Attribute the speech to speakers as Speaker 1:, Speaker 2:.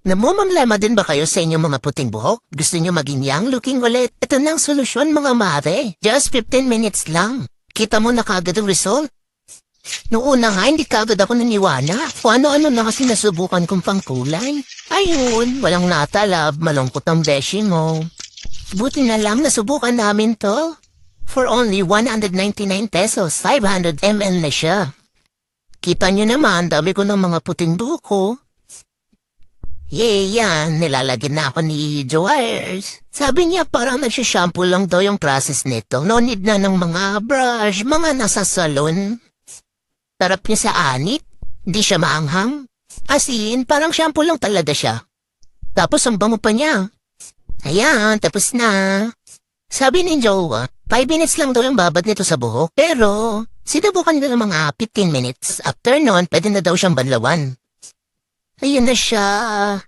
Speaker 1: Namumamlema din ba kayo sa inyong mga puting buhok? Gusto niyo maging young looking ulit? Ito na ang solusyon mga mare. Just 15 minutes lang. Kita mo na kagad ang result? Noong una nga, hindi kagad ako naniwala. Kung ano-ano na kasi nasubukan kong pangkulay. Ayun, walang natalab, malungkot ang beshi mo. Buti na lang nasubukan namin to. For only 199 pesos, 500 ml na siya. Kita niyo naman, dami ko ng mga puting buhok. Yay, yan. Nilalagyan na ako ni Joyers. Sabi niya parang nagsishampoo lang daw yung process nito. No need na ng mga brush, mga nasa salon. Tarap niya sa anit. Di siya maanghang. As in, parang shampoo lang talaga siya. Tapos ang bango pa niya. Ayan, tapos na. Sabi ni Jowa, 5 minutes lang daw yung babad nito sa buhok. Pero, sinubukan nila ng mga 15 minutes. After nun, pwede na daw siyang banlawan. Ayun na siya.